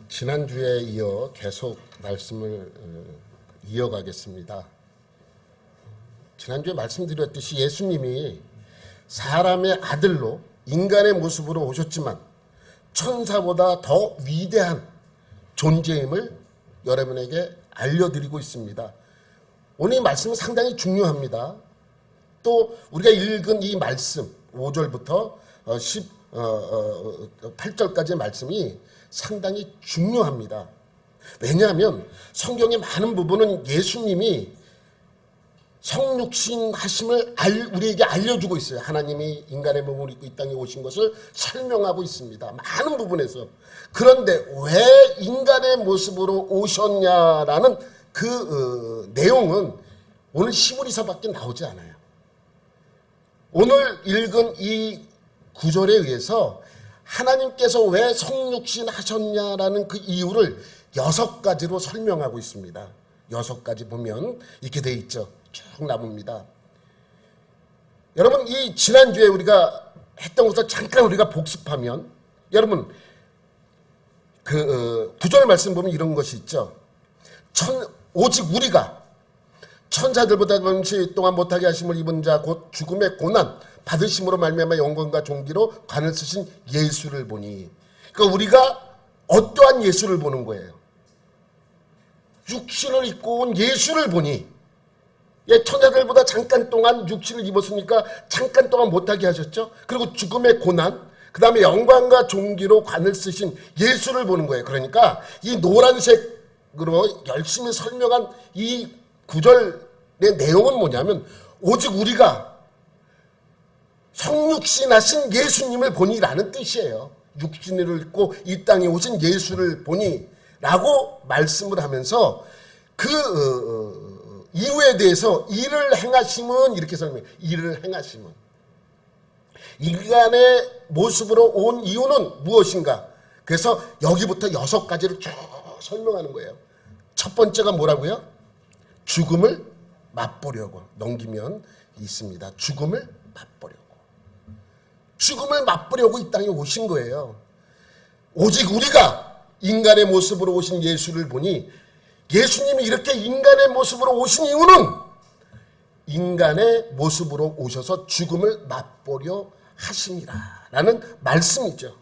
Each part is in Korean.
지난주에 이어 계속 말씀을 이어가겠습니다. 지난주에 말씀드렸듯이 예수님이 사람의 아들로 인간의 모습으로 오셨지만 천사보다 더 위대한 존재임을 여러분에게 알려드리고 있습니다. 오늘 이 말씀은 상당히 중요합니다. 또 우리가 읽은 이 말씀 5절부터 18절까지의 말씀이 상당히 중요합니다. 왜냐하면 성경의 많은 부분은 예수님이 성육신 하심을 우리에게 알려주고 있어요. 하나님이 인간의 몸을 입고 이 땅에 오신 것을 설명하고 있습니다. 많은 부분에서. 그런데 왜 인간의 모습으로 오셨냐라는 그 내용은 오늘 히브리서밖에 나오지 않아요. 오늘 읽은 이 구절에 의해서 하나님께서 왜 성육신 하셨냐라는 그 이유를 6가지로 설명하고 있습니다. 6가지 보면 이렇게 돼 있죠. 쭉 나옵니다. 여러분, 이 지난주에 우리가 했던 것을 잠깐 우리가 복습하면, 여러분 그 9절 말씀 보면 이런 것이 있죠. 오직 우리가 천사들보다 번시 동안 못하게 하심을 입은 자 곧 죽음의 고난 받으심으로 말미암아 영광과 존귀로 관을 쓰신 예수를 보니. 그러니까 우리가 어떠한 예수를 보는 거예요? 육신을 입고 온 예수를 보니. 천사들보다 잠깐 동안 육신을 입었으니까 잠깐 동안 못하게 하셨죠. 그리고 죽음의 고난, 그 다음에 영광과 존귀로 관을 쓰신 예수를 보는 거예요. 그러니까 이 노란색으로 열심히 설명한 이 구절의 내용은 뭐냐면, 오직 우리가 성육신 하신 예수님을 보니라는 뜻이에요. 육신을 입고 이 땅에 오신 예수를 보니 라고 말씀을 하면서 그 이유에 대해서 이를 행하심은 이렇게 설명해요. 이를 행하심은. 인간의 모습으로 온 이유는 무엇인가? 그래서 여기부터 6가지를 쭉 설명하는 거예요. 첫 번째가 뭐라고요? 죽음을 맛보려고. 넘기면 있습니다. 죽음을 맛보려고. 죽음을 맛보려고 이 땅에 오신 거예요. 오직 우리가 인간의 모습으로 오신 예수를 보니, 예수님이 이렇게 인간의 모습으로 오신 이유는 인간의 모습으로 오셔서 죽음을 맛보려 하심이라 라는 말씀이죠.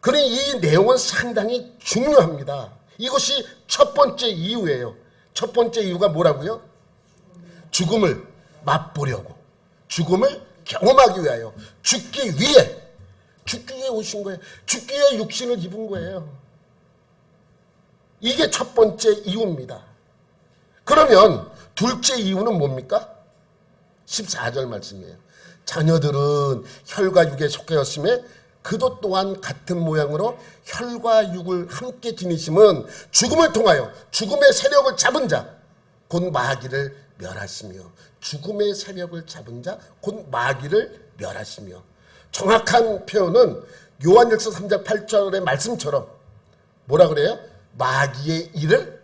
그러니 이 내용은 상당히 중요합니다. 이것이 첫 번째 이유예요. 첫 번째 이유가 뭐라고요? 죽음을 맛보려고, 죽음을 경험하기 위하여, 죽기 위해 오신 거예요. 죽기 위해 육신을 입은 거예요. 이게 첫 번째 이유입니다. 그러면 둘째 이유는 뭡니까? 14절 말씀이에요. 자녀들은 혈과 육에 속하였음에 그도 또한 같은 모양으로 혈과 육을 함께 지니심은 죽음을 통하여 죽음의 세력을 잡은 자 곧 마귀를 멸하시며, 죽음의 세력을 잡은 자 곧 마귀를 멸하시며. 정확한 표현은 요한일서 3장 8절의 말씀처럼 뭐라 그래요? 마귀의 일을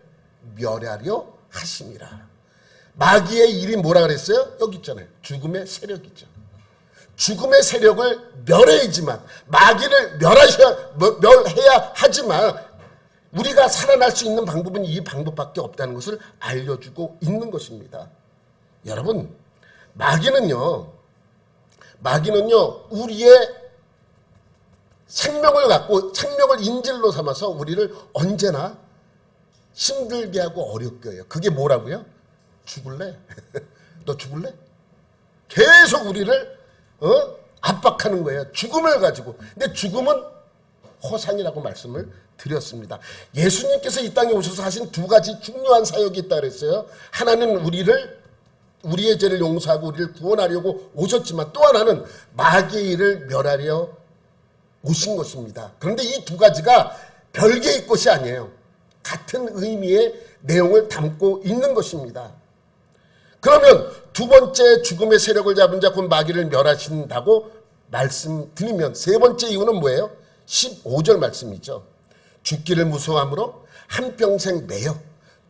멸하려 하심이라. 마귀의 일이 뭐라 그랬어요? 여기 있잖아요. 죽음의 세력이죠. 죽음의 세력을 멸해야지만, 마귀를 멸해야 하지만 우리가 살아날 수 있는 방법은 이 방법밖에 없다는 것을 알려주고 있는 것입니다. 여러분, 마귀는요 우리의 생명을 갖고 생명을 인질로 삼아서 우리를 언제나 힘들게 하고 어렵게 해요. 그게 뭐라고요? 죽을래? 너 죽을래? 계속 우리를 압박하는 거예요. 죽음을 가지고. 근데 죽음은 허상이라고 말씀을 드렸습니다. 예수님께서 이 땅에 오셔서 하신 2가지 중요한 사역이 있다 그랬어요. 하나는 우리의 죄를 용서하고 우리를 구원하려고 오셨지만, 또 하나는 마귀의 일을 멸하려 오신 것입니다. 그런데 이 2가지가 별개의 것이 아니에요. 같은 의미의 내용을 담고 있는 것입니다. 그러면 두 번째 죽음의 세력을 잡은 자 곧 마귀를 멸하신다고 말씀드리면, 세 번째 이유는 뭐예요? 15절 말씀이죠. 죽기를 무서워함으로 한평생 매여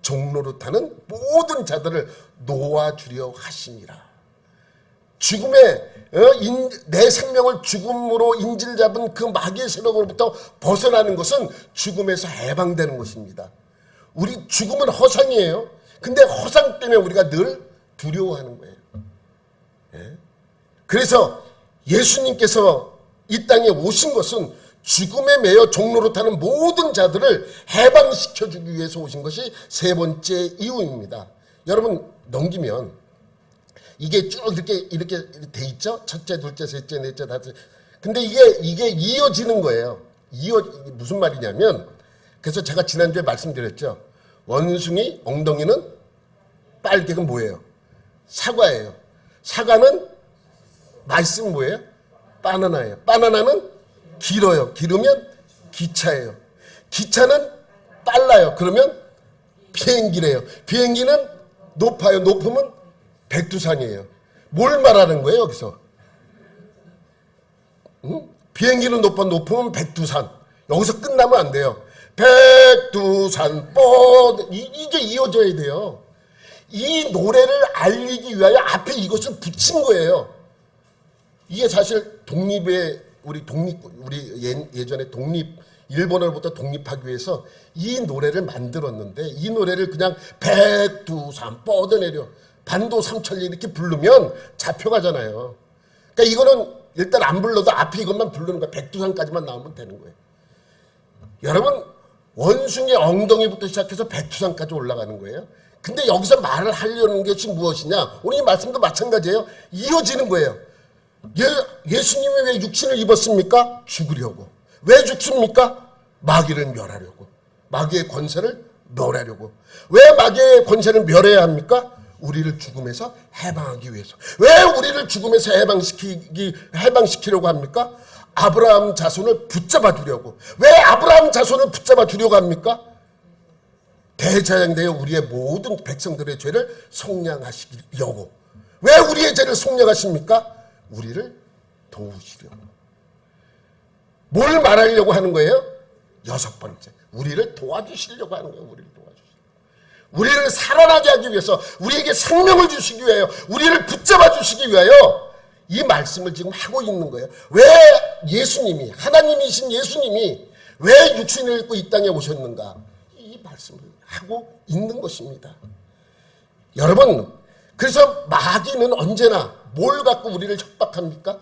종로로 타는 모든 자들을 놓아주려 하시니라. 내 생명을 죽음으로 인질 잡은 그 마귀의 세력으로부터 벗어나는 것은 죽음에서 해방되는 것입니다. 우리 죽음은 허상이에요. 근데 허상 때문에 우리가 늘 두려워하는 거예요. 그래서 예수님께서 이 땅에 오신 것은 죽음에 매여 종로로 타는 모든 자들을 해방시켜주기 위해서 오신 것이 세 번째 이유입니다. 여러분 넘기면 이게 쭉 이렇게 돼 있죠? 첫째, 둘째, 셋째, 넷째, 다섯째. 근데 이게 이어지는 거예요. 무슨 말이냐면, 그래서 제가 지난주에 말씀드렸죠. 원숭이 엉덩이는 빨개는 뭐예요? 사과예요. 사과는 맛있으면 뭐예요? 바나나예요. 바나나는 길어요. 길으면 기차예요. 기차는 빨라요. 그러면 비행기래요. 비행기는 높아요. 높으면 백두산이에요. 뭘 말하는 거예요, 여기서? 비행기는 높으면 백두산. 여기서 끝나면 안 돼요. 백두산 이게 이어져야 돼요. 이 노래를 알리기 위하여 앞에 이것을 붙인 거예요. 이게 사실 우리 예전에 일본으로부터 독립하기 위해서 이 노래를 만들었는데, 이 노래를 그냥 백두산 뻗어내려 반도 삼천리 이렇게 부르면 잡혀가잖아요. 그러니까 이거는 일단 안 불러도 앞에 이것만 부르는 거야. 백두산까지만 나오면 되는 거예요. 여러분, 원숭이 엉덩이부터 시작해서 백두산까지 올라가는 거예요. 근데 여기서 말을 하려는 것이 무엇이냐? 오늘 이 말씀도 마찬가지예요. 이어지는 거예요. 예수님이 왜 육신을 입었습니까? 죽으려고. 왜 죽습니까? 마귀를 멸하려고. 마귀의 권세를 멸하려고. 왜 마귀의 권세를 멸해야 합니까? 우리를 죽음에서 해방하기 위해서. 왜 우리를 죽음에서 해방시키려고 합니까? 아브라함 자손을 붙잡아 주려고. 왜 아브라함 자손을 붙잡아 주려고 합니까? 대제사장되어 우리의 모든 백성들의 죄를 속량하시려고. 왜 우리의 죄를 속량하십니까? 우리를 도우시려고. 뭘 말하려고 하는 거예요? 여섯 번째, 우리를 도와주시려고 하는 거예요. 우리를 살아나게 하기 위해서, 우리에게 생명을 주시기 위하여, 우리를 붙잡아 주시기 위하여 이 말씀을 지금 하고 있는 거예요. 왜 예수님이, 하나님이신 예수님이 왜 육신을 입고 이 땅에 오셨는가? 이 말씀을 하고 있는 것입니다. 여러분, 그래서 마귀는 언제나 뭘 갖고 우리를 협박합니까?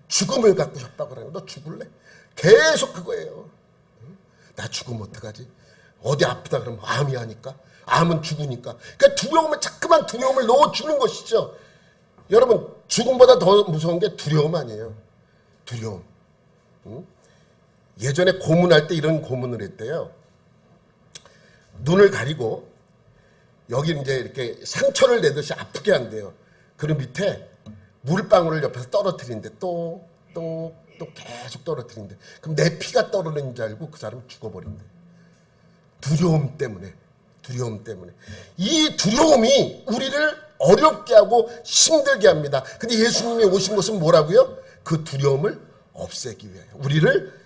죽음을 갖고 협박을 해요. 너 죽을래? 계속 그거예요. 나 죽으면 어떡하지? 어디 아프다 그러면 암이 하니까. 암은 죽으니까. 그러니까 두려움을, 자꾸만 두려움을 넣어주는 것이죠. 여러분, 죽음보다 더 무서운 게 두려움 아니에요. 두려움. 예전에 고문할 때 이런 고문을 했대요. 눈을 가리고 여기 이제 이렇게 상처를 내듯이 아프게 한대요. 그리고 밑에 물방울을 옆에서 떨어뜨리는데 또 계속 떨어뜨리는데, 그럼 내 피가 떨어지는 줄 알고 그 사람이 죽어버린대. 두려움 때문에. 이 두려움이 우리를 어렵게 하고 힘들게 합니다. 근데 예수님이 오신 것은 뭐라고요? 그 두려움을 없애기 위하여 우리를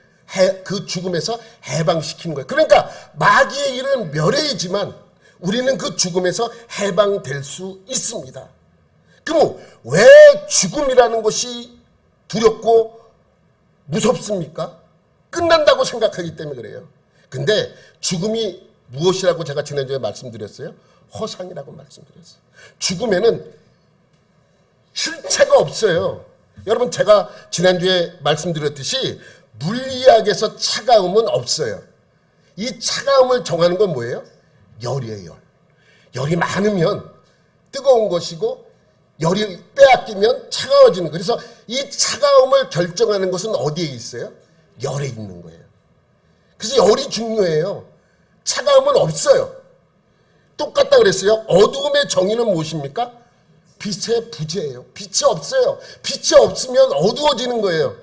그 죽음에서 해방시키는 거예요. 그러니까 마귀의 일은 멸해야지만 우리는 그 죽음에서 해방될 수 있습니다. 그럼 왜 죽음이라는 것이 두렵고 무섭습니까? 끝난다고 생각하기 때문에 그래요. 근데 죽음이 무엇이라고 제가 지난주에 말씀드렸어요? 허상이라고 말씀드렸어요. 죽음에는 실체가 없어요. 여러분, 제가 지난주에 말씀드렸듯이 물리학에서 차가움은 없어요. 이 차가움을 정하는 건 뭐예요? 열이에요. 열이 많으면 뜨거운 것이고 열이 빼앗기면 차가워지는 거예요. 그래서 이 차가움을 결정하는 것은 어디에 있어요? 열에 있는 거예요. 그래서 열이 중요해요. 차가움은 없어요. 똑같다 그랬어요. 어두움의 정의는 무엇입니까? 빛의 부재예요. 빛이 없어요. 빛이 없으면 어두워지는 거예요.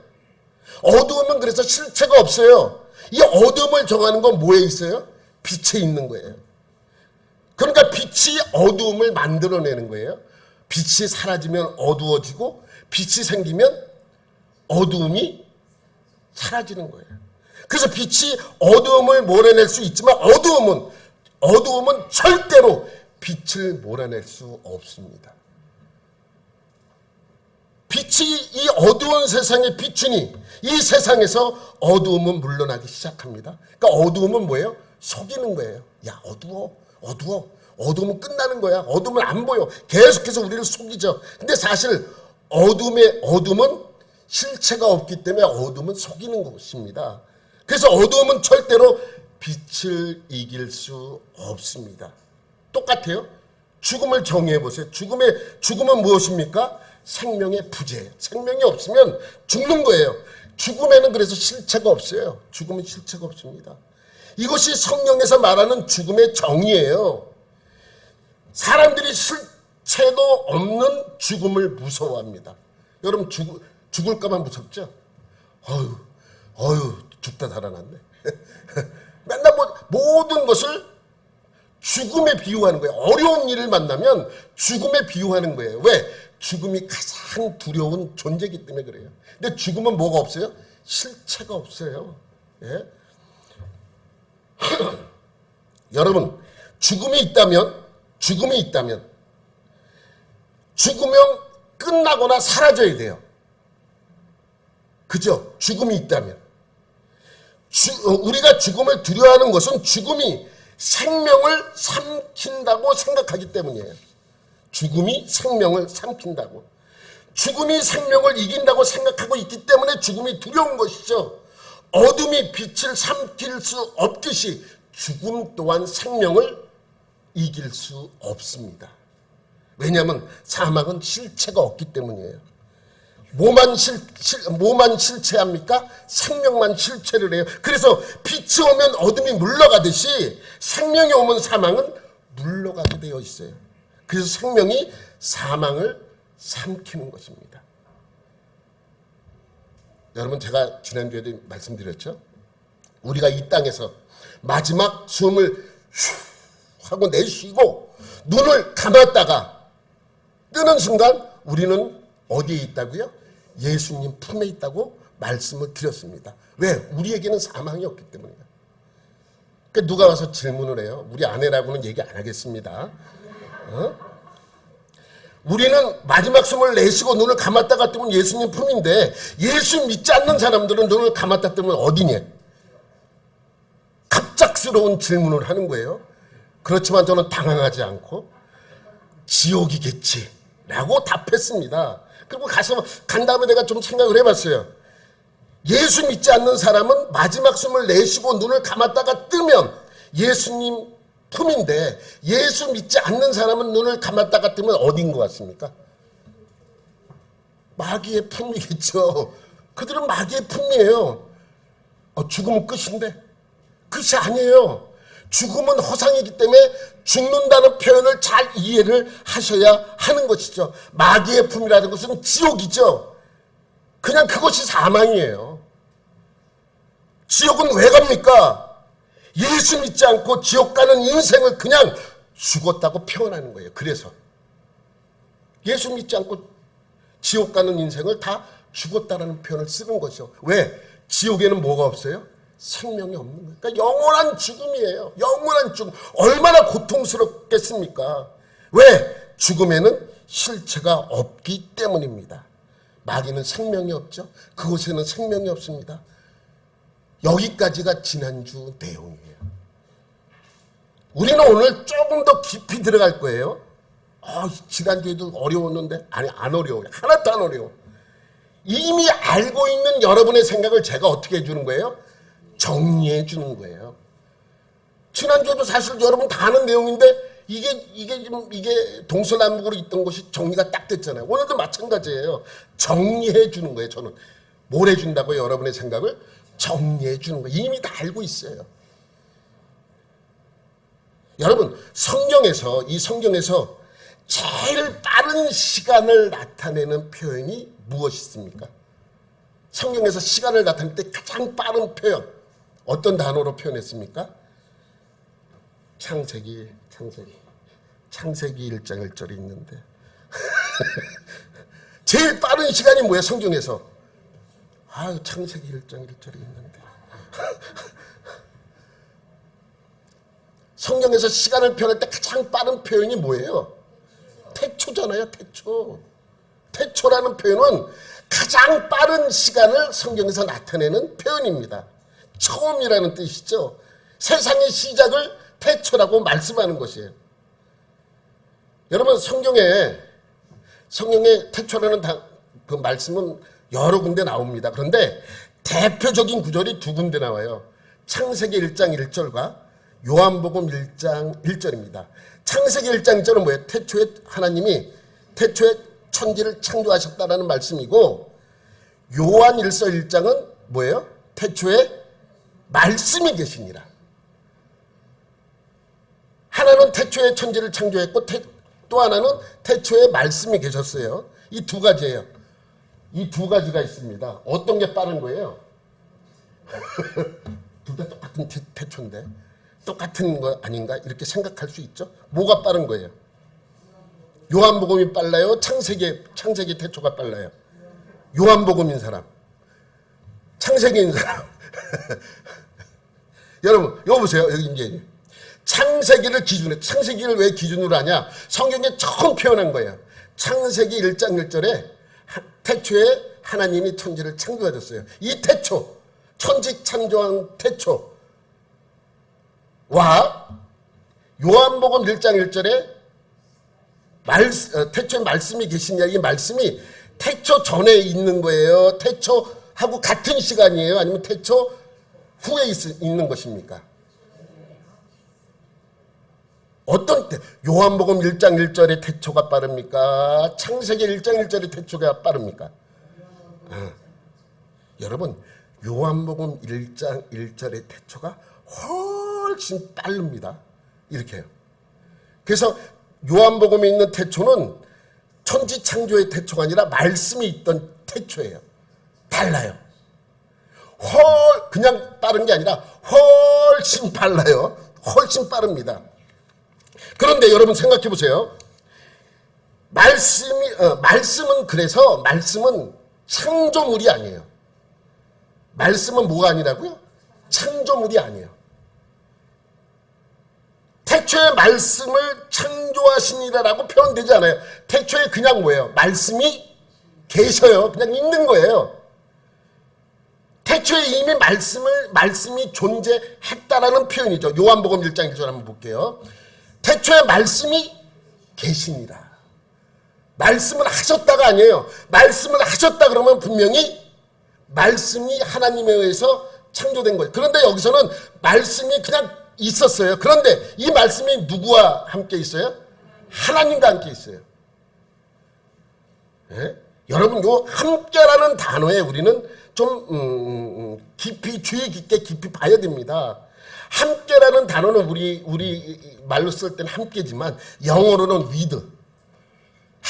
어두움은 그래서 실체가 없어요. 이 어두움을 정하는 건 뭐에 있어요? 빛에 있는 거예요. 그러니까 빛이 어두움을 만들어내는 거예요. 빛이 사라지면 어두워지고 빛이 생기면 어두움이 사라지는 거예요. 그래서 빛이 어두움을 몰아낼 수 있지만 어두움은 절대로 빛을 몰아낼 수 없습니다. 빛이 이 어두운 세상에 비추니 이 세상에서 어두움은 물러나기 시작합니다. 그러니까 어두움은 뭐예요? 속이는 거예요. 야, 어두워. 어두움은 끝나는 거야. 어두움은 안 보여. 계속해서 우리를 속이죠. 근데 사실 어둠은 실체가 없기 때문에 어둠은 속이는 것입니다. 그래서 어두움은 절대로 빛을 이길 수 없습니다. 똑같아요. 죽음을 정의해 보세요. 죽음은 무엇입니까? 생명의 부재예요. 생명이 없으면 죽는 거예요. 죽음에는 그래서 실체가 없어요. 죽음은 실체가 없습니다. 이것이 성경에서 말하는 죽음의 정의예요. 사람들이 실체도 없는 죽음을 무서워합니다. 여러분 죽을까봐 무섭죠? 죽다 살아났네. 맨날 모든 것을 죽음에 비유하는 거예요. 어려운 일을 만나면 죽음에 비유하는 거예요. 왜? 죽음이 가장 두려운 존재이기 때문에 그래요. 근데 죽음은 뭐가 없어요? 실체가 없어요. 예? 여러분, 죽으면 죽으면 끝나거나 사라져야 돼요. 그죠? 죽음이 있다면. 우리가 죽음을 두려워하는 것은 죽음이 생명을 삼킨다고 생각하기 때문이에요. 죽음이 생명을 삼킨다고. 죽음이 생명을 이긴다고 생각하고 있기 때문에 죽음이 두려운 것이죠. 어둠이 빛을 삼킬 수 없듯이 죽음 또한 생명을 이길 수 없습니다. 왜냐하면 사망은 실체가 없기 때문이에요. 뭐만 실체합니까? 생명만 실체를 해요. 그래서 빛이 오면 어둠이 물러가듯이 생명이 오면 사망은 물러가게 되어 있어요. 그래서 생명이 사망을 삼키는 것입니다. 여러분, 제가 지난주에도 말씀드렸죠? 우리가 이 땅에서 마지막 숨을 휴 하고 내쉬고 눈을 감았다가 뜨는 순간 우리는 어디에 있다고요? 예수님 품에 있다고 말씀을 드렸습니다. 왜? 우리에게는 사망이 없기 때문이에요. 그러니까 누가 와서 질문을 해요. 우리 아내라고는 얘기 안 하겠습니다. 우리는 마지막 숨을 내쉬고 눈을 감았다가 뜨면 예수님 품인데 예수 믿지 않는 사람들은 눈을 감았다 뜨면 어디냐? 갑작스러운 질문을 하는 거예요. 그렇지만 저는 당황하지 않고 지옥이겠지라고 답했습니다. 그리고 간 다음에 내가 좀 생각을 해봤어요. 예수 믿지 않는 사람은 마지막 숨을 내쉬고 눈을 감았다가 뜨면 예수님 품인데 예수 믿지 않는 사람은 눈을 감았다가 뜨면 어딘 것 같습니까? 마귀의 품이겠죠. 그들은 마귀의 품이에요. 죽음은 끝인데? 끝이 아니에요. 죽음은 허상이기 때문에 죽는다는 표현을 잘 이해를 하셔야 하는 것이죠. 마귀의 품이라는 것은 지옥이죠. 그냥 그것이 사망이에요. 지옥은 왜 갑니까? 예수 믿지 않고 지옥 가는 인생을 그냥 죽었다고 표현하는 거예요. 그래서 예수 믿지 않고 지옥 가는 인생을 다 죽었다라는 표현을 쓰는 것이죠. 왜? 지옥에는 뭐가 없어요? 생명이 없는 거예요. 그러니까 영원한 죽음이에요. 영원한 죽음. 얼마나 고통스럽겠습니까? 왜? 죽음에는 실체가 없기 때문입니다. 마귀는 생명이 없죠. 그곳에는 생명이 없습니다. 여기까지가 지난주 내용이에요. 우리는 오늘 조금 더 깊이 들어갈 거예요. 지난주에도 어려웠는데 아니 안 어려워요. 하나도 안 어려워. 이미 알고 있는 여러분의 생각을 제가 어떻게 해주는 거예요? 정리해 주는 거예요. 지난주에도 사실 여러분 다 아는 내용인데 이게 동서남북으로 있던 것이 정리가 딱 됐잖아요. 오늘도 마찬가지예요. 정리해 주는 거예요. 저는 뭘 해준다고요? 여러분의 생각을 정리해 주는 거예요. 이미 다 알고 있어요. 여러분, 이 성경에서 제일 빠른 시간을 나타내는 표현이 무엇이 있습니까? 성경에서 시간을 나타낼 때 가장 빠른 표현 어떤 단어로 표현했습니까? 창세기 1장 1절이 있는데 제일 빠른 시간이 뭐예요? 성경에서 창세기 1장 1절이 있는데 성경에서 시간을 표현할 때 가장 빠른 표현이 뭐예요? 태초잖아요. 태초. 태초라는 표현은 가장 빠른 시간을 성경에서 나타내는 표현입니다. 처음이라는 뜻이죠. 세상의 시작을 태초라고 말씀하는 것이에요. 여러분 성경에 태초라는 그 말씀은 여러 군데 나옵니다. 그런데 대표적인 구절이 두 군데 나와요. 창세기 1장 1절과 요한복음 1장 1절입니다. 창세기 1장 1절은 뭐예요? 태초에 하나님이 태초에 천지를 창조하셨다라는 말씀이고, 요한일서 1장은 뭐예요? 태초에 말씀이 계시니라. 하나는 태초에 천지를 창조했고 또 하나는 태초에 말씀이 계셨어요. 이 두 가지예요. 이 두 가지가 있습니다. 어떤 게 빠른 거예요? 둘 다 똑같은 태초인데 똑같은 거 아닌가 이렇게 생각할 수 있죠. 뭐가 빠른 거예요? 요한복음이 빨라요? 창세기 태초가 빨라요? 요한복음인 사람, 창세기인 사람. 여러분 이거 보세요. 여기 이제 창세기를 왜 기준으로 하냐? 성경에 처음 표현한 거예요. 창세기 1장 1절에 태초에 하나님이 천지를 창조하셨어요. 이 태초, 천지 창조한 태초와 요한복음 1장 1절에 태초에 말씀이 계시냐, 이 말씀이 태초 전에 있는 거예요? 태초하고 같은 시간이에요? 아니면 태초 후에 있는 것입니까? 어떤 때 요한복음 1장 1절의 태초가 빠릅니까? 창세기 1장 1절의 태초가 빠릅니까? 여러분 요한복음 1장 1절의 태초가 훨씬 빠릅니다. 이렇게 해요. 그래서 요한복음에 있는 태초는 천지 창조의 태초가 아니라 말씀이 있던 태초예요. 달라요. 그냥 빠른 게 아니라 훨씬 빨라요. 훨씬 빠릅니다. 그런데 여러분 생각해 보세요. 말씀은 창조물이 아니에요. 말씀은 뭐가 아니라고요? 창조물이 아니에요. 태초에 말씀을 창조하시니라라고 표현되지 않아요. 태초에 그냥 뭐예요? 말씀이 계셔요. 그냥 있는 거예요. 태초에 이미 말씀이 존재했다라는 표현이죠. 요한복음 1장 1절 한번 볼게요. 태초에 말씀이 계시니라. 말씀을 하셨다가 아니에요. 말씀을 하셨다 그러면 분명히 말씀이 하나님에 의해서 창조된 거예요. 그런데 여기서는 말씀이 그냥 있었어요. 그런데 이 말씀이 누구와 함께 있어요? 하나님과 함께 있어요. 예? 여러분 요 함께라는 단어에 우리는 좀 주의 깊게 봐야 됩니다. 함께라는 단어는 우리 말로 쓸 때는 함께지만 영어로는 with,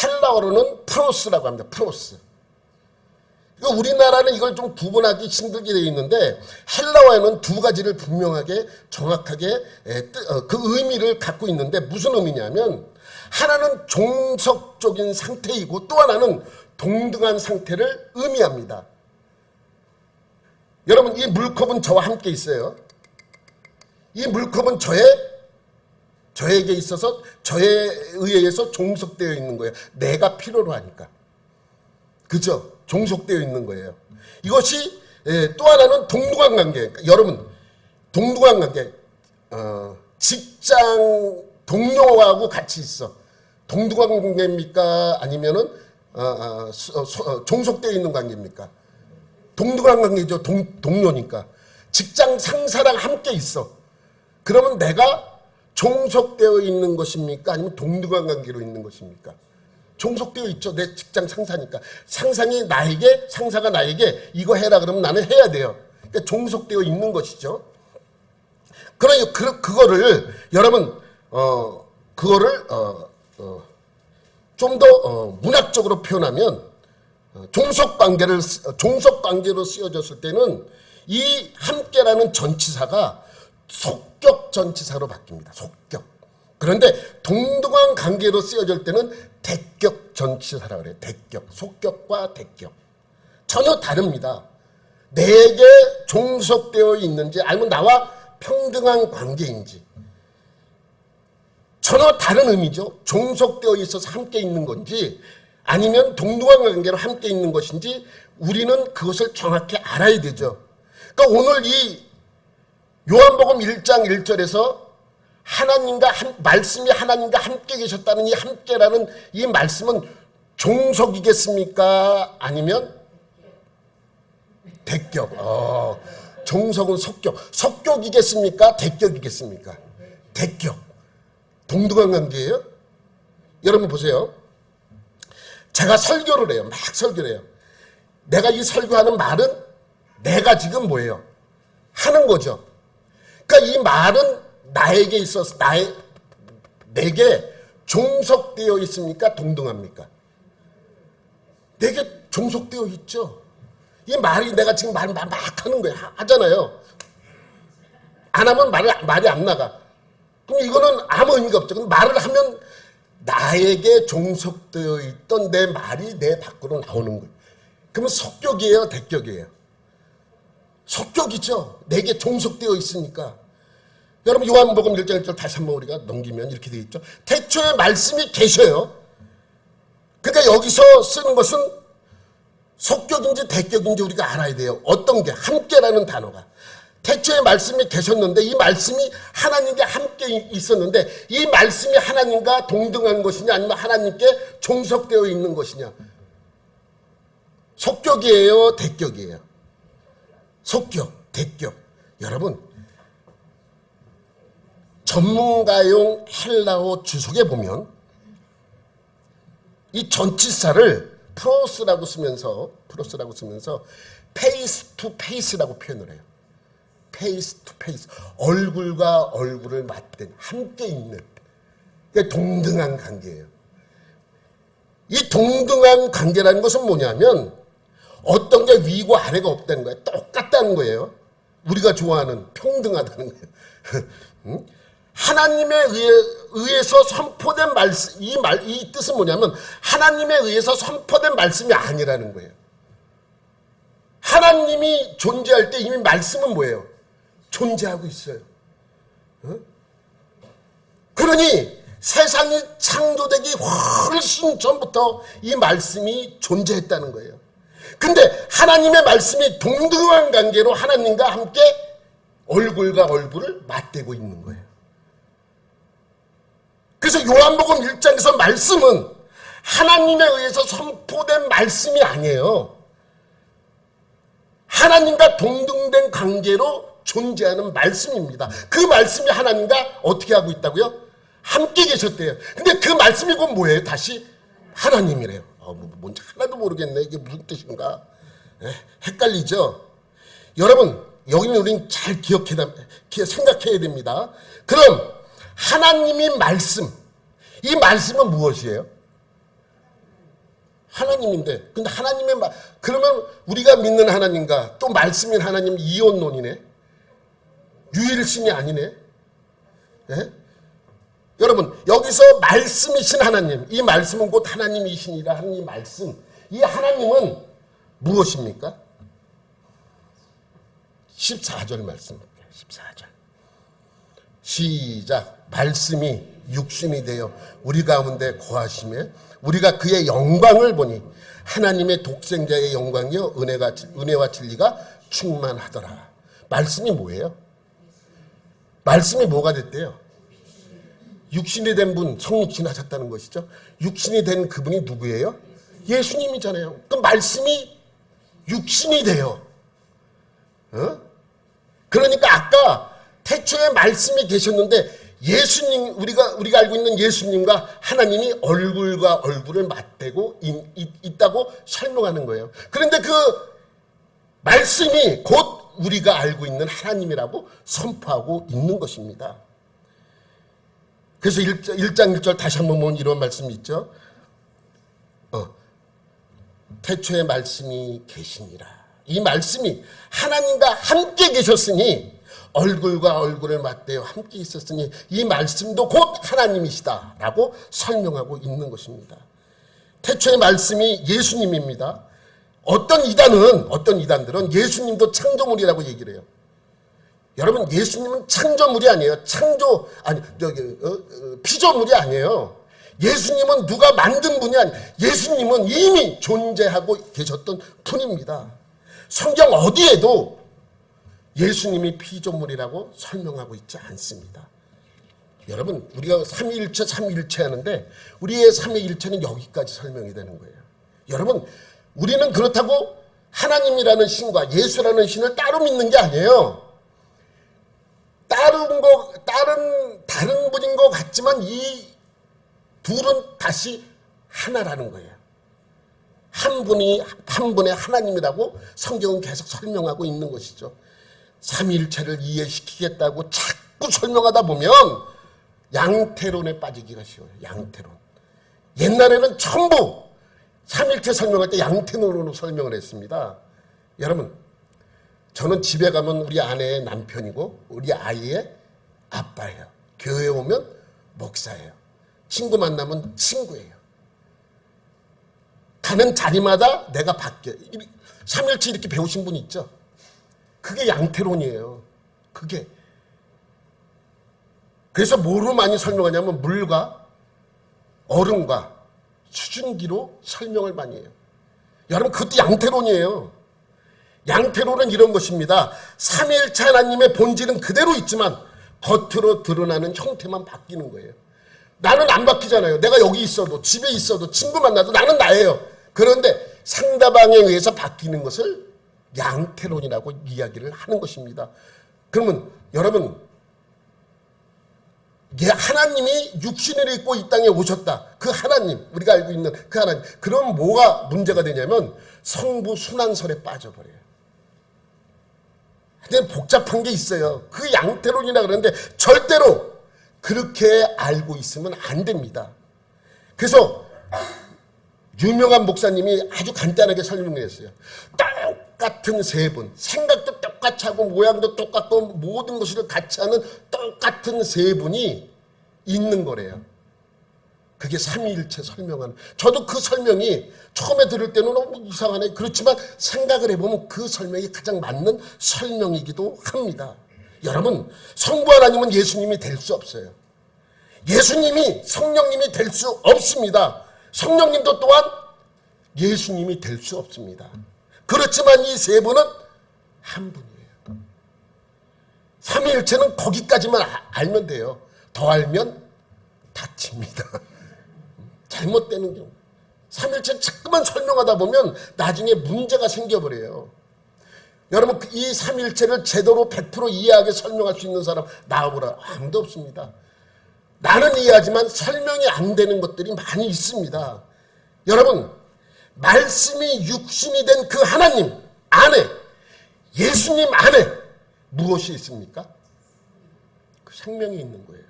헬라어로는 프로스라고 합니다. 프로스. 우리나라는 이걸 좀 구분하기 힘들게 되어 있는데 헬라어에는 두 가지를 분명하게 정확하게 그 의미를 갖고 있는데 무슨 의미냐면 하나는 종속적인 상태이고 또 하나는 동등한 상태를 의미합니다. 여러분 이 물컵은 저와 함께 있어요. 이 물컵은 저에게 있어서 저에 의해서 종속되어 있는 거예요. 내가 필요로 하니까. 그죠? 종속되어 있는 거예요. 이것이 또 하나는 동등한 관계. 여러분 동등한 관계. 직장 동료하고 같이 있어. 동등한 관계입니까? 아니면은 종속되어 있는 관계입니까? 동등한 관계죠. 동료니까. 직장 상사랑 함께 있어. 그러면 내가 종속되어 있는 것입니까? 아니면 동등한 관계로 있는 것입니까? 종속되어 있죠. 내 직장 상사니까. 상사가 나에게 이거 해라 그러면 나는 해야 돼요. 그러니까 종속되어 있는 것이죠. 그러니까 그거를 여러분 좀 더 문학적으로 표현하면 종속관계로 쓰여졌을 때는 이 함께라는 전치사가 속격 전치사로 바뀝니다. 속격. 그런데 동등한 관계로 쓰여질 때는 대격 전치사라고 그래요. 대격. 속격과 대격. 전혀 다릅니다. 내게 종속되어 있는지 아니면 나와 평등한 관계인지 전혀 다른 의미죠. 종속되어 있어서 함께 있는 건지 아니면 동등한 관계로 함께 있는 것인지 우리는 그것을 정확히 알아야 되죠. 그러니까 오늘 이 요한복음 1장 1절에서 말씀이 하나님과 함께 계셨다는 이 함께라는 이 말씀은 종속이겠습니까? 아니면 대격? 종속은 속격. 속격이겠습니까? 대격이겠습니까? 대격. 동등한 관계예요? 여러분 보세요. 제가 설교를 해요. 막 설교를 해요. 내가 이 설교하는 말은 내가 지금 뭐예요? 하는 거죠. 그러니까 이 말은 나에게 있어서 내게 종속되어 있습니까? 동등합니까? 내게 종속되어 있죠. 이 말이 내가 지금 막 하는 거예요. 하잖아요. 안 하면 말이 안 나가. 그럼 이거는 아무 의미가 없죠. 근데 말을 하면 나에게 종속되어 있던 내 말이 내 밖으로 나오는 거예요. 그러면 속격이에요? 대격이에요? 속격이죠. 내게 종속되어 있으니까. 여러분 요한복음 1장 1절 다시 한번 우리가 넘기면 이렇게 되어 있죠. 태초에 말씀이 계셔요. 그러니까 여기서 쓰는 것은 속격인지 대격인지 우리가 알아야 돼요. 어떤 게 함께라는 단어가. 태초에 말씀이 계셨는데 이 말씀이 하나님과 함께 있었는데 이 말씀이 하나님과 동등한 것이냐 아니면 하나님께 종속되어 있는 것이냐. 속격이에요? 대격이에요? 속격, 대격. 여러분 전문가용 헬라어 주석에 보면 이 전치사를 프로스라고 쓰면서 페이스 투 페이스라고 표현을 해요. 페이스 투 페이스. 얼굴과 얼굴을 맞댄 함께 있는 동등한 관계예요. 이 동등한 관계라는 것은 뭐냐면 어떤 게 위고 아래가 없다는 거예요. 똑같다는 거예요. 우리가 좋아하는 평등하다는 거예요. 하나님에 의해서 선포된 말씀, 이 뜻은 뭐냐면 하나님에 의해서 선포된 말씀이 아니라는 거예요. 하나님이 존재할 때 이미 말씀은 뭐예요? 존재하고 있어요. 그러니 세상이 창조되기 훨씬 전부터 이 말씀이 존재했다는 거예요. 근데 하나님의 말씀이 동등한 관계로 하나님과 함께 얼굴과 얼굴을 맞대고 있는 거예요. 그래서 요한복음 1장에서 말씀은 하나님에 의해서 선포된 말씀이 아니에요. 하나님과 동등된 관계로 존재하는 말씀입니다. 그 말씀이 하나님과 어떻게 하고 있다고요? 함께 계셨대요. 근데 그 말씀이 곧 뭐예요? 다시 하나님이래요. 뭔지 하나도 모르겠네. 이게 무슨 뜻인가? 헷갈리죠? 여러분 여기는 우리는 잘 생각해야 됩니다. 그럼 하나님이 말씀, 이 말씀은 무엇이에요? 하나님인데, 근데 하나님의 그러면 우리가 믿는 하나님과 또 말씀인 하나님 이혼론이네? 유일신이 아니네? 예? 여러분, 여기서 말씀이신 하나님, 이 말씀은 곧 하나님이시니라 하는 이 말씀, 이 하나님은 무엇입니까? 14절 말씀, 14절. 시작. 말씀이 육신이 되어 우리 가운데 거하심에 우리가 그의 영광을 보니 하나님의 독생자의 영광이요 은혜와 진리가 충만하더라. 말씀이 뭐예요? 말씀이 뭐가 됐대요? 육신이 된 분, 성육신 하셨다는 것이죠. 육신이 된 그분이 누구예요? 예수님이잖아요. 그 말씀이 육신이 돼요. 그러니까 아까 태초에 말씀이 계셨는데 예수님, 우리가 알고 있는 예수님과 하나님이 얼굴과 얼굴을 맞대고 있다고 설명하는 거예요. 그런데 그 말씀이 곧 우리가 알고 있는 하나님이라고 선포하고 있는 것입니다. 그래서 1장 1절 다시 한번 보면 이런 말씀이 있죠. 태초에 말씀이 계시니라. 이 말씀이 하나님과 함께 계셨으니 얼굴과 얼굴을 맞대어 함께 있었으니 이 말씀도 곧 하나님이시다라고 설명하고 있는 것입니다. 태초의 말씀이 예수님입니다. 어떤 이단들은 예수님도 창조물이라고 얘기를 해요. 여러분, 예수님은 창조물이 아니에요. 피조물이 아니에요. 예수님은 누가 만든 분이 아니에요. 예수님은 이미 존재하고 계셨던 분입니다. 성경 어디에도 예수님이 피조물이라고 설명하고 있지 않습니다. 여러분, 우리가 삼위일체 하는데 우리의 삼위일체는 여기까지 설명이 되는 거예요. 여러분, 우리는 그렇다고 하나님이라는 신과 예수라는 신을 따로 믿는 게 아니에요. 다른 분인 것 같지만 이 둘은 다시 하나라는 거예요. 한 분의 하나님이라고 성경은 계속 설명하고 있는 것이죠. 삼위일체를 이해시키겠다고 자꾸 설명하다 보면 양태론에 빠지기가 쉬워요. 양태론. 옛날에는 전부 삼위일체 설명할 때 양태론으로 설명을 했습니다. 여러분, 저는 집에 가면 우리 아내의 남편이고 우리 아이의 아빠예요. 교회에 오면 목사예요. 친구 만나면 친구예요. 가는 자리마다 내가 바뀌어요. 삼위일체 이렇게 배우신 분 있죠? 그게 양태론이에요. 그게. 그래서 뭐로 많이 설명하냐면 물과 얼음과 수증기로 설명을 많이 해요. 여러분, 그것도 양태론이에요. 양태론은 이런 것입니다. 삼위일체 하나님의 본질은 그대로 있지만 겉으로 드러나는 형태만 바뀌는 거예요. 나는 안 바뀌잖아요. 내가 여기 있어도 집에 있어도 친구 만나도 나는 나예요. 그런데 상대방에 의해서 바뀌는 것을 양태론이라고 이야기를 하는 것입니다. 그러면 여러분, 하나님이 육신을 입고 이 땅에 오셨다. 그 하나님, 우리가 알고 있는 그 하나님. 그럼 뭐가 문제가 되냐면 성부 순환설에 빠져버려요. 근데 복잡한 게 있어요. 그 양태론이라 그러는데 절대로 그렇게 알고 있으면 안 됩니다. 그래서 유명한 목사님이 아주 간단하게 설명을 했어요. 똑같은 세 분, 생각도 똑같이 하고 모양도 똑같고 모든 것을 같이 하는 똑같은 세 분이 있는 거래요. 그게 삼위일체 설명하는. 저도 그 설명이 처음에 들을 때는 너무 이상하네. 그렇지만 생각을 해보면 그 설명이 가장 맞는 설명이기도 합니다. 여러분, 성부 하나님은 예수님이 될 수 없어요. 예수님이 성령님이 될 수 없습니다. 성령님도 또한 예수님이 될 수 없습니다. 그렇지만 이 세 분은 한 분이에요. 삼위일체는 거기까지만 알면 돼요. 더 알면 다칩니다. 잘못되는 경우. 삼위일체 자꾸만 설명하다 보면 나중에 문제가 생겨버려요. 여러분, 이 삼위일체를 제대로 100% 이해하게 설명할 수 있는 사람 나와보라. 아무도 없습니다. 나는 이해하지만 설명이 안 되는 것들이 많이 있습니다. 여러분, 말씀이 육신이 된 그 하나님 안에, 예수님 안에 무엇이 있습니까? 그 생명이 있는 거예요.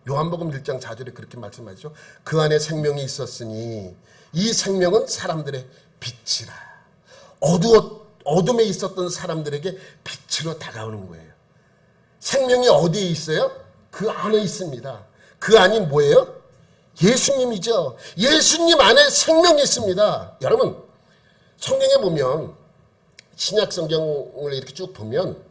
요한복음 1장 4절에 그렇게 말씀하죠. 그 안에 생명이 있었으니 이 생명은 사람들의 빛이라. 어둠에 있었던 사람들에게 빛으로 다가오는 거예요. 생명이 어디에 있어요? 그 안에 있습니다. 그 안이 뭐예요? 예수님이죠. 예수님 안에 생명이 있습니다. 여러분, 성경에 보면, 신약 성경을 이렇게 쭉 보면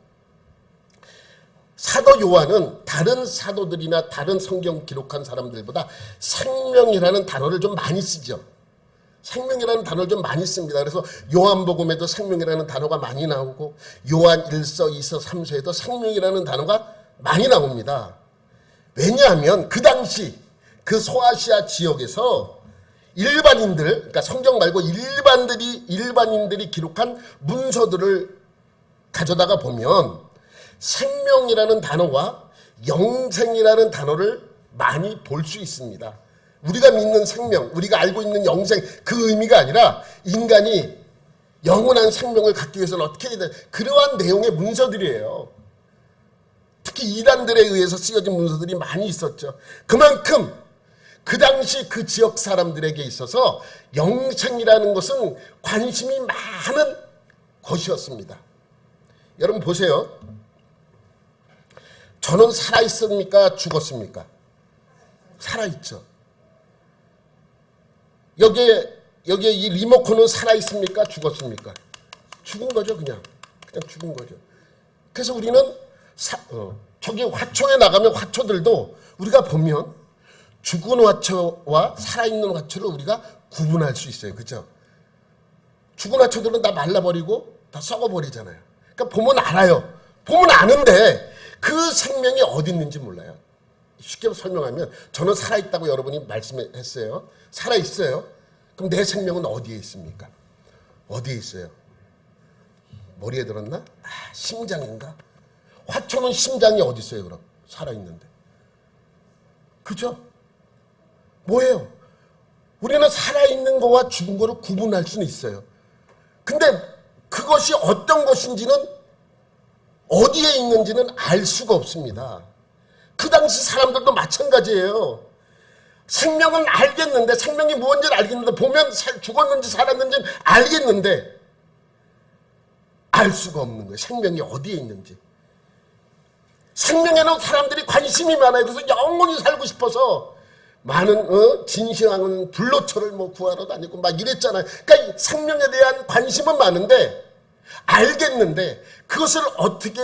사도 요한은 다른 사도들이나 다른 성경 기록한 사람들보다 생명이라는 단어를 좀 많이 쓰죠. 생명이라는 단어를 좀 많이 씁니다. 그래서 요한복음에도 생명이라는 단어가 많이 나오고 요한 1서, 2서, 3서에도 생명이라는 단어가 많이 나옵니다. 왜냐하면 그 당시 그 소아시아 지역에서 일반인들, 그러니까 성경 말고 일반인들이 기록한 문서들을 가져다가 보면 생명이라는 단어와 영생이라는 단어를 많이 볼 수 있습니다. 우리가 믿는 생명, 우리가 알고 있는 영생, 그 의미가 아니라 인간이 영원한 생명을 갖기 위해서는 어떻게 해야 돼? 그러한 내용의 문서들이에요. 특히 이단들에 의해서 쓰여진 문서들이 많이 있었죠. 그만큼 그 당시 그 지역 사람들에게 있어서 영생이라는 것은 관심이 많은 것이었습니다. 여러분 보세요. 저는 살아있습니까? 죽었습니까? 살아있죠. 여기에 이 리모컨은 살아있습니까? 죽었습니까? 죽은 거죠. 그냥 죽은 거죠. 그래서 우리는 저기 화초에 나가면 화초들도 우리가 보면 죽은 화초와 살아있는 화초를 우리가 구분할 수 있어요. 그죠? 죽은 화초들은 다 말라버리고 다 썩어버리잖아요. 그러니까 보면 알아요. 보면 아는데 그 생명이 어디 있는지 몰라요. 쉽게 설명하면 저는 살아있다고 여러분이 말씀했어요. 살아있어요. 그럼 내 생명은 어디에 있습니까? 어디에 있어요? 머리에 들었나? 심장인가? 화초는 심장이 어디 있어요 그럼? 살아있는데. 그죠? 뭐예요? 우리는 살아있는 거와 죽은 거를 구분할 수는 있어요. 근데 그것이 어떤 것인지는 어디에 있는지는 알 수가 없습니다. 그 당시 사람들도 마찬가지예요. 생명은 알겠는데 생명이 무엇인지를 알겠는데 보면 죽었는지 살았는지는 알겠는데 알 수가 없는 거예요. 생명이 어디에 있는지. 생명에는 사람들이 관심이 많아요. 그래서 영원히 살고 싶어서 많은 진시황은 불로초를 구하러 다니고 막 이랬잖아요. 그러니까 생명에 대한 관심은 많은데 알겠는데 그것을 어떻게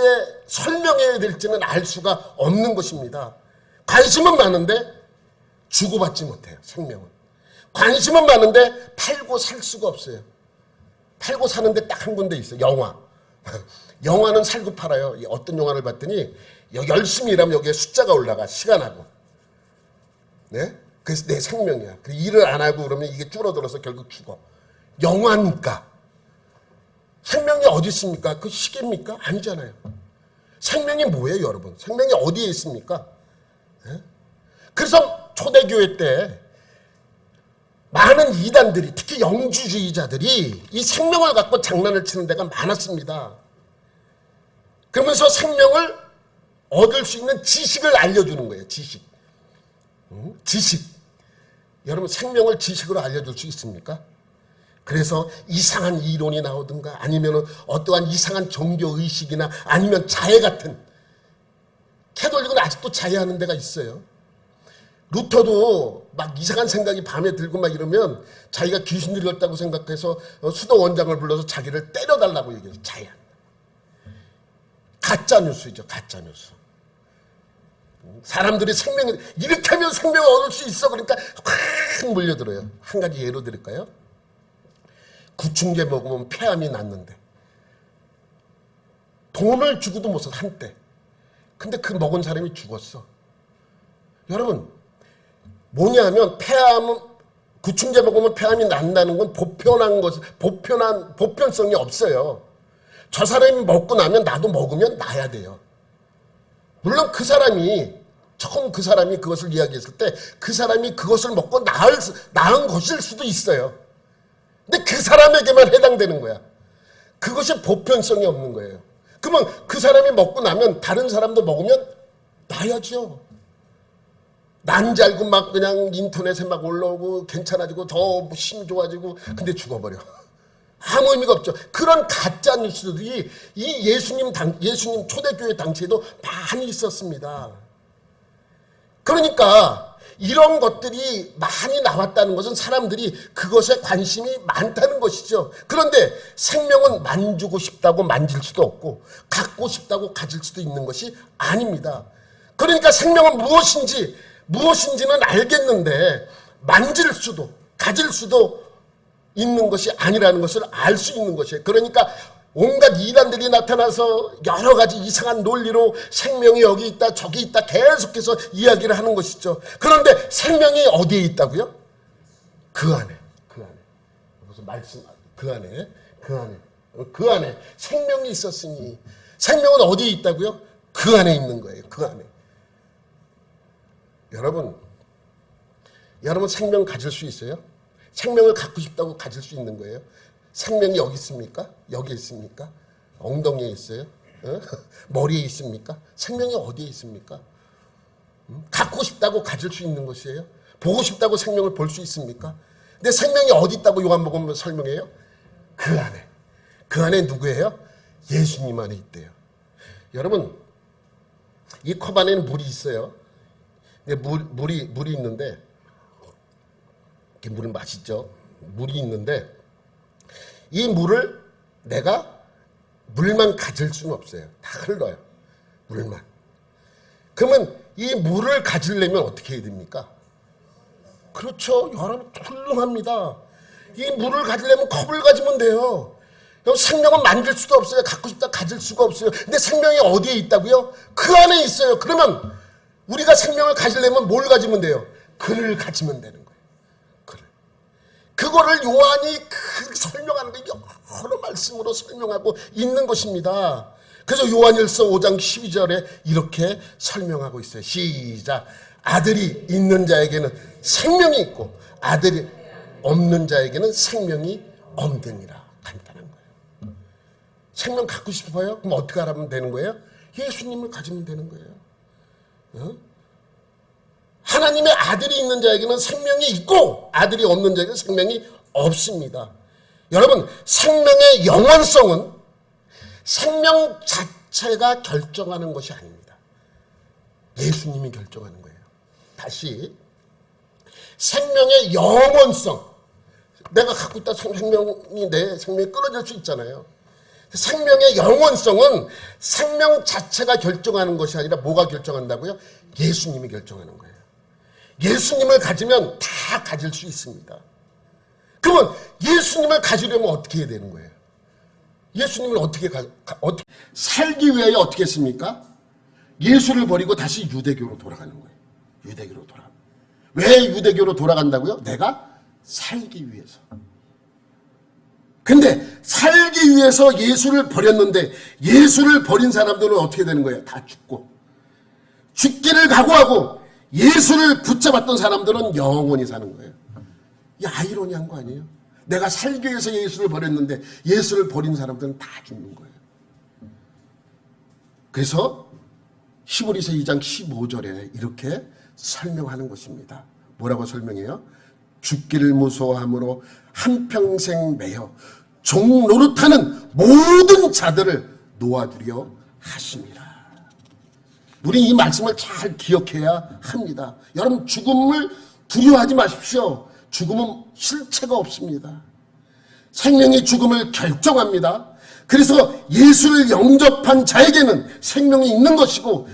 설명해야 될지는 알 수가 없는 것입니다. 관심은 많은데 주고받지 못해요. 생명은. 관심은 많은데 팔고 살 수가 없어요. 팔고 사는데 딱 한 군데 있어요. 영화. 영화는 살고 팔아요. 어떤 영화를 봤더니 열심히 일하면 여기에 숫자가 올라가. 시간하고. 네? 그래서 내 생명이야. 일을 안 하고 그러면 이게 줄어들어서 결국 죽어. 영화니까. 생명이 어디 있습니까? 그 시계입니까? 아니잖아요. 생명이 뭐예요, 여러분? 생명이 어디에 있습니까? 네? 그래서 초대교회 때 많은 이단들이, 특히 영주주의자들이 이 생명을 갖고 장난을 치는 데가 많았습니다. 그러면서 생명을 얻을 수 있는 지식을 알려주는 거예요. 지식. 지식. 여러분 생명을 지식으로 알려줄 수 있습니까? 그래서 이상한 이론이 나오든가 아니면 어떠한 이상한 종교의식이나 아니면 자해 같은, 캐톨릭은 아직도 자해하는 데가 있어요. 루터도 막 이상한 생각이 밤에 들고 막 이러면 자기가 귀신 들렸다고 생각해서 수도 원장을 불러서 자기를 때려달라고 얘기해서 자해한다. 가짜뉴스죠. 가짜뉴스. 사람들이 생명을 이렇게 하면 생명을 얻을 수 있어 그러니까 확 몰려들어요. 한 가지 예로 드릴까요? 구충제 먹으면 폐암이 났는데 돈을 주고도 못 사. 한때. 근데 그 먹은 사람이 죽었어. 여러분 뭐냐면 폐암은 구충제 먹으면 폐암이 난다는 건 보편성이 없어요. 저 사람이 먹고 나면 나도 먹으면 나야 돼요. 물론 그 사람이 처음 그 사람이 그것을 이야기했을 때 그 사람이 그것을 먹고 나은 것일 수도 있어요. 근데 그 사람에게만 해당되는 거야. 그것이 보편성이 없는 거예요. 그러면 그 사람이 먹고 나면 다른 사람도 먹으면 나야죠. 난 줄 알고 막 그냥 인터넷에 막 올라오고 괜찮아지고 더 힘이 좋아지고 근데 죽어버려. 아무 의미가 없죠. 그런 가짜 뉴스들이 이 예수님 초대교회 당시에도 많이 있었습니다. 그러니까 이런 것들이 많이 나왔다는 것은 사람들이 그것에 관심이 많다는 것이죠. 그런데 생명은 만지고 싶다고 만질 수도 없고 갖고 싶다고 가질 수도 있는 것이 아닙니다. 그러니까 생명은 무엇인지는 알겠는데 만질 수도 가질 수도 있는 것이 아니라는 것을 알 수 있는 것이에요. 그러니까 온갖 이단들이 나타나서 여러 가지 이상한 논리로 생명이 여기 있다 저기 있다 계속해서 이야기를 하는 것이죠. 그런데 생명이 어디에 있다고요? 그 안에. 무슨 말씀? 그 안에 생명이 있었으니 생명은 어디에 있다고요? 그 안에 있는 거예요. 그 안에. 여러분 생명 가질 수 있어요? 생명을 갖고 싶다고 가질 수 있는 거예요? 생명이 여기 있습니까? 여기 있습니까? 엉덩이에 있어요? 머리에 있습니까? 생명이 어디에 있습니까? 갖고 싶다고 가질 수 있는 것이에요? 보고 싶다고 생명을 볼 수 있습니까? 근데 생명이 어디 있다고 요한복음 설명해요? 그 안에. 그 안에 누구예요? 예수님 안에 있대요. 여러분 이 컵 안에는 물이 있어요. 물이 있는데 물은 맛있죠. 물이 있는데 이 물을 내가 물만 가질 수는 없어요. 다 흘러요. 물만. 그러면 이 물을 가지려면 어떻게 해야 됩니까? 그렇죠. 여러분 훌륭합니다. 이 물을 가지려면 컵을 가지면 돼요. 생명은 만들 수도 없어요. 갖고 싶다 가질 수가 없어요. 근데 생명이 어디에 있다고요? 그 안에 있어요. 그러면 우리가 생명을 가지려면 뭘 가지면 돼요? 글을 가지면 되는 거예요. 글을. 그거를 요한이 설명하는데 여러 말씀으로 설명하고 있는 것입니다. 그래서 요한일서 5장 12절에 이렇게 설명하고 있어요. 시작. 아들이 있는 자에게는 생명이 있고 아들이 없는 자에게는 생명이 없느니라. 간단한 거예요. 생명 갖고 싶어요? 그럼 어떻게 하면 되는 거예요? 예수님을 가지면 되는 거예요. 어? 하나님의 아들이 있는 자에게는 생명이 있고 아들이 없는 자에게는 생명이 없습니다. 여러분, 생명의 영원성은 생명 자체가 결정하는 것이 아닙니다. 예수님이 결정하는 거예요. 다시, 생명의 영원성, 내가 갖고 있다 생명이 내 생명이 끊어질 수 있잖아요. 생명의 영원성은 생명 자체가 결정하는 것이 아니라 뭐가 결정한다고요? 예수님이 결정하는 거예요. 예수님을 가지면 다 가질 수 있습니다. 그러면 예수님을 가지려면 어떻게 해야 되는 거예요? 예수님을 어떻게 살기 위해 어떻게 했습니까? 예수를 버리고 다시 유대교로 돌아가는 거예요. 유대교로 돌아. 왜 유대교로 돌아간다고요? 내가 살기 위해서. 근데 살기 위해서 예수를 버렸는데 예수를 버린 사람들은 어떻게 되는 거예요? 다 죽고. 죽기를 각오하고 예수를 붙잡았던 사람들은 영원히 사는 거예요. 이 아이러니한 거 아니에요? 내가 살기 위해서 예수를 버렸는데 예수를 버린 사람들은 다 죽는 거예요. 그래서 히브리서 2장 15절에 이렇게 설명하는 것입니다. 뭐라고 설명해요? 죽기를 무서워함으로 한평생 매여 종 노릇하는 모든 자들을 놓아두려 하심이라. 우리 이 말씀을 잘 기억해야 합니다. 여러분, 죽음을 두려워하지 마십시오. 죽음은 실체가 없습니다. 생명이 죽음을 결정합니다. 그래서 예수를 영접한 자에게는 생명이 있는 것이고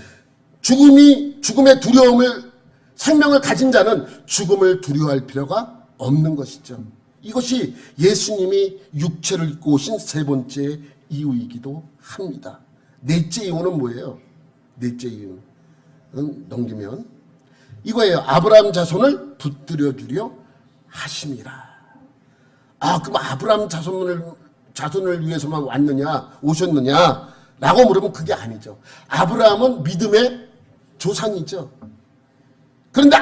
죽음의 두려움을 생명을 가진 자는 죽음을 두려워할 필요가 없는 것이죠. 이것이 예수님이 육체를 입고 오신 세 번째 이유이기도 합니다. 넷째 이유는 뭐예요? 넷째 이유는 넘기면 이거예요. 아브라함 자손을 붙들어 주려 하심이라. 그럼 아브라함 자손을 위해서만 왔느냐, 오셨느냐 라고 물으면 그게 아니죠. 아브라함은 믿음의 조상이죠. 그런데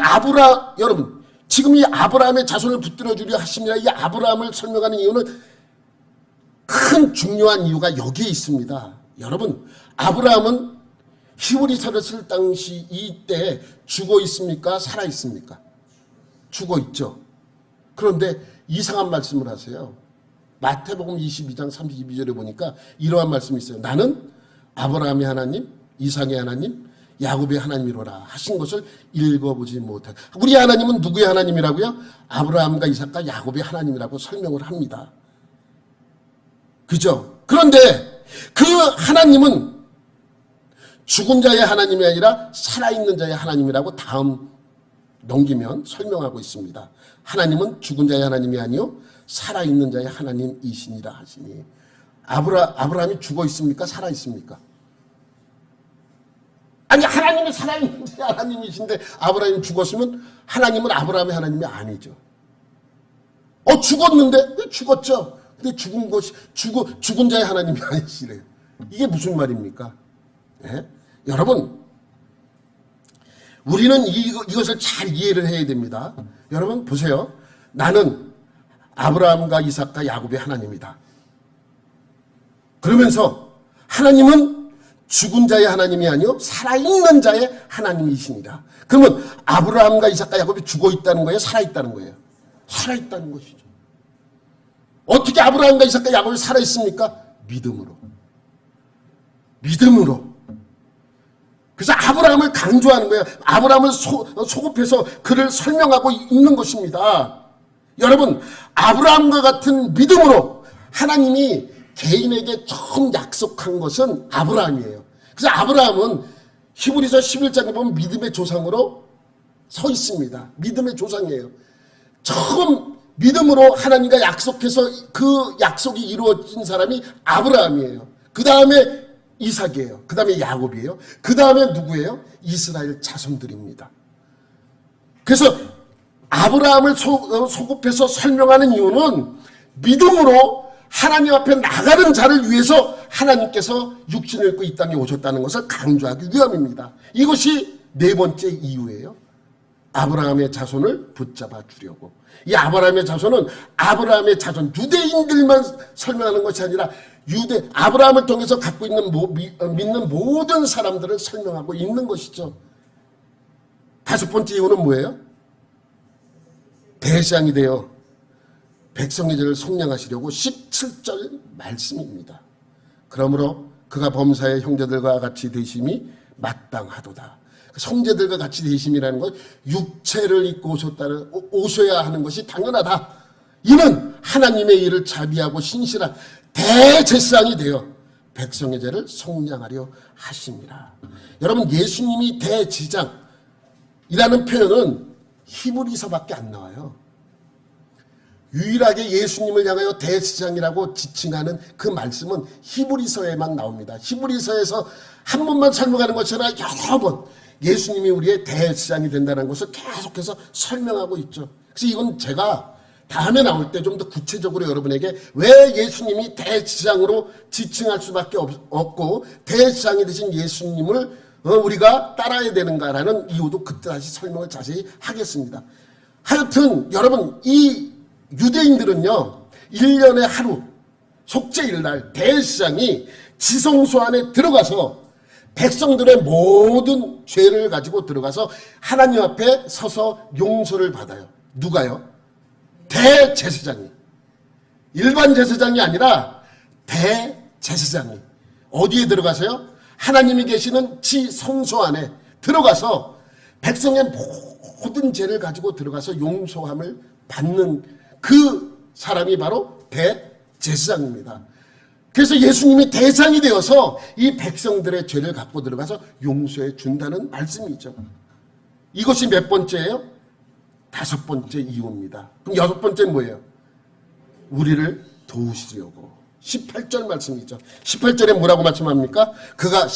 여러분, 지금 이 아브라함의 자손을 붙들어 주려 하심이라, 이 아브라함을 설명하는 이유는 큰 중요한 이유가 여기에 있습니다. 여러분, 아브라함은 히브리서를 쓸 당시 이때 죽어 있습니까? 살아 있습니까? 죽어 있죠. 그런데 이상한 말씀을 하세요. 마태복음 22장 32절에 보니까 이러한 말씀이 있어요. 나는 아브라함의 하나님, 이삭의 하나님, 야곱의 하나님이로라 하신 것을 읽어보지 못한. 우리 하나님은 누구의 하나님이라고요? 아브라함과 이삭과 야곱의 하나님이라고 설명을 합니다. 그죠? 그런데 그 하나님은 죽은 자의 하나님이 아니라 살아있는 자의 하나님이라고 다음 넘기면 설명하고 있습니다. 하나님은 죽은 자의 하나님이 아니요 살아있는 자의 하나님이시니라 하시니. 아브라함이 죽어 있습니까? 살아 있습니까? 아니, 하나님이 살아있는 자의 하나님이신데 아브라함이 죽었으면 하나님은 아브라함의 하나님이 아니죠. 죽었는데? 왜 죽었죠? 근데 죽은 자의 하나님이 아니시래요. 이게 무슨 말입니까? 네? 여러분, 우리는 이것을 잘 이해를 해야 됩니다. 여러분 보세요. 나는 아브라함과 이삭과 야곱의 하나님이다. 그러면서 하나님은 죽은 자의 하나님이 아니요 살아있는 자의 하나님이시니라. 그러면 아브라함과 이삭과 야곱이 죽어 있다는 거예요? 살아있다는 거예요? 살아있다는 것이죠. 어떻게 아브라함과 이삭과 야곱이 살아있습니까? 믿음으로. 그래서 아브라함을 강조하는 거예요. 아브라함을 소급해서 그를 설명하고 있는 것입니다. 여러분, 아브라함과 같은 믿음으로 하나님이 개인에게 처음 약속한 것은 아브라함이에요. 그래서 아브라함은 히브리서 11장에 보면 믿음의 조상으로 서 있습니다. 믿음의 조상이에요. 처음 믿음으로 하나님과 약속해서 그 약속이 이루어진 사람이 아브라함이에요. 그 다음에 이삭이에요. 그 다음에 야곱이에요. 그 다음에 누구예요? 이스라엘 자손들입니다. 그래서 아브라함을 소급해서 설명하는 이유는 믿음으로 하나님 앞에 나가는 자를 위해서 하나님께서 육신을 입고 이 땅에 오셨다는 것을 강조하기 위함입니다. 이것이 네 번째 이유예요. 아브라함의 자손을 붙잡아 주려고. 이 아브라함의 자손은 아브라함의 자손 유대인들만 설명하는 것이 아니라 아브라함을 통해서 갖고 있는 믿는 모든 사람들을 설명하고 있는 것이죠. 다섯 번째 이유는 뭐예요? 대장이 되어 백성의 죄를 속량하시려고 17절 말씀입니다. 그러므로 그가 범사의 형제들과 같이 되심이 마땅하도다. 형제들과 같이 되심이라는 것, 육체를 입고 오셔야 하는 것이 당연하다. 이는 하나님의 일을 자비하고 신실한 대제사장이 되어 백성의 죄를 속량하려 하심이라. 여러분, 예수님이 대제사장이라는 표현은 히브리서밖에 안 나와요. 유일하게 예수님을 향하여 대제사장이라고 지칭하는 그 말씀은 히브리서에만 나옵니다. 히브리서에서 한 번만 설명하는 것이 아니라 여러 번 예수님이 우리의 대제사장이 된다는 것을 계속해서 설명하고 있죠. 그래서 이건 제가 다음에 나올 때 좀 더 구체적으로 여러분에게 왜 예수님이 대제사장으로 지칭할 수밖에 없고 대제사장이 되신 예수님을 우리가 따라야 되는가라는 이유도 그때 다시 설명을 자세히 하겠습니다. 하여튼 여러분, 이 유대인들은요 1년에 하루 속죄일날 대제사장이 지성소 안에 들어가서 백성들의 모든 죄를 가지고 들어가서 하나님 앞에 서서 용서를 받아요. 누가요? 대제사장이. 일반 제사장이 아니라 대제사장이. 어디에 들어가서요? 하나님이 계시는 지성소 안에 들어가서 백성의 모든 죄를 가지고 들어가서 용서함을 받는 그 사람이 바로 대제사장입니다. 그래서 예수님이 대상이 되어서 이 백성들의 죄를 갖고 들어가서 용서해 준다는 말씀이죠. 이것이 몇 번째예요? 다섯 번째 이유입니다. 그럼 여섯 번째는 뭐예요? 우리를 도우시려고. 18절 말씀이죠. 18절에 뭐라고 말씀합니까? 그가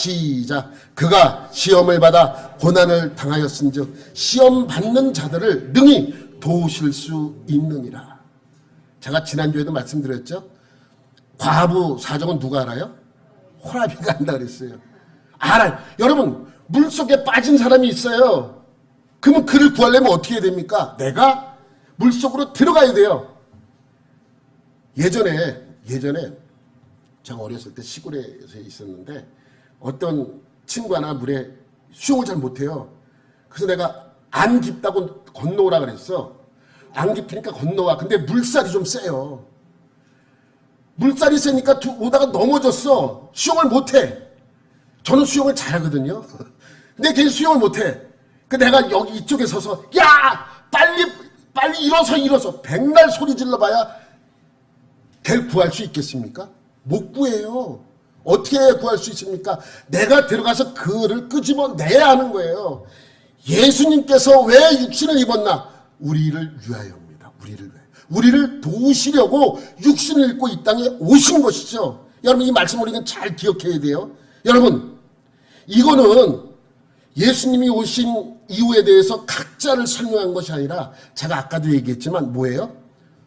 시험을 받아 고난을 당하였은즉 시험 받는 자들을 능히 도우실 수 있느니라. 제가 지난주에도 말씀드렸죠. 과부 사정은 누가 알아요? 호라비가 안다 그랬어요. 알아요. 여러분, 물속에 빠진 사람이 있어요. 그러면 그를 구하려면 어떻게 해야 됩니까? 내가 물속으로 들어가야 돼요. 예전에 제가 어렸을 때 시골에서 있었는데 어떤 친구 하나 물에 수영을 잘 못해요. 그래서 내가 안 깊다고 건너오라 그랬어. 안 깊으니까 건너와. 근데 물살이 좀 세요. 물살이 세니까 오다가 넘어졌어. 수영을 못해. 저는 수영을 잘하거든요. 근데 걔 수영을 못해. 그 내가 여기 이쪽에 서서 야 빨리 일어서 백날 소리 질러봐야 걔를 구할 수 있겠습니까? 못 구해요. 어떻게 구할 수 있습니까? 내가 들어가서 그를 끄집어내야 하는 거예요. 예수님께서 왜 육신을 입었나? 우리를 위하여입니다. 우리를 도우시려고 육신을 입고 이 땅에 오신 것이죠. 여러분, 이 말씀을 우리는 잘 기억해야 돼요. 여러분, 이거는 예수님이 오신 이유에 대해서 각자를 설명한 것이 아니라 제가 아까도 얘기했지만 뭐예요?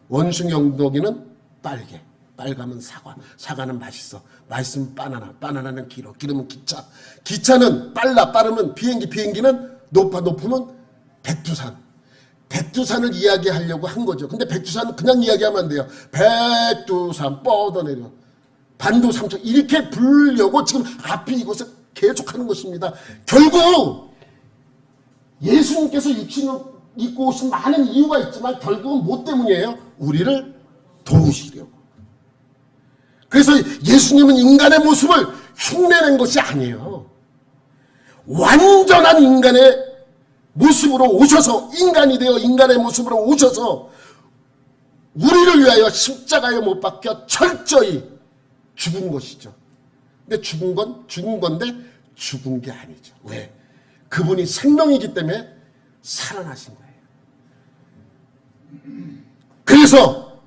원숭이엉덩이는 빨개, 빨가면 사과는 맛있어, 맛있으면 바나나는 길어, 길으면 기차는 빠르면 비행기는 높으면 백두산을 이야기하려고 한 거죠. 근데 백두산은 그냥 이야기하면 안 돼요. 백두산 뻗어내려 반도 삼천 이렇게 부르려고 지금 앞에 이것을 계속하는 것입니다. 결국 예수님께서 육신을 입고 오신 많은 이유가 있지만 결국은 뭐 때문이에요? 우리를 도우시려고. 그래서 예수님은 인간의 모습을 흉내낸 것이 아니에요. 완전한 인간의 모습으로 오셔서, 인간이 되어 인간의 모습으로 오셔서 우리를 위하여 십자가에 못 박혀 철저히 죽은 것이죠. 근데 죽은 건데 죽은 게 아니죠. 왜? 그분이 생명이기 때문에 살아나신 거예요. 그래서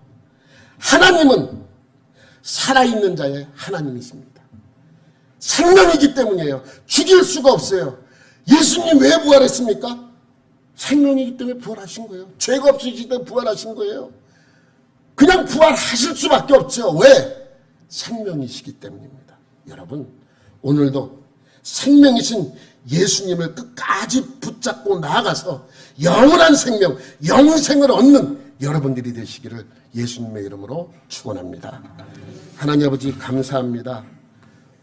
하나님은 살아있는 자의 하나님이십니다. 생명이기 때문이에요. 죽일 수가 없어요. 예수님 왜 부활했습니까? 생명이기 때문에 부활하신 거예요. 죄가 없으시기 때문에 부활하신 거예요. 그냥 부활하실 수밖에 없죠. 왜? 생명이시기 때문입니다. 여러분, 오늘도 생명이신 예수님을 끝까지 붙잡고 나아가서 영원한 생명, 영생을 얻는 여러분들이 되시기를 예수님의 이름으로 축원합니다. 하나님 아버지 감사합니다.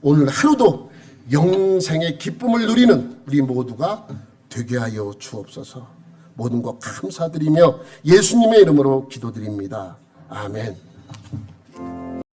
오늘 하루도 영생의 기쁨을 누리는 우리 모두가 되게 하여 주옵소서. 모든 것 감사드리며 예수님의 이름으로 기도드립니다. 아멘.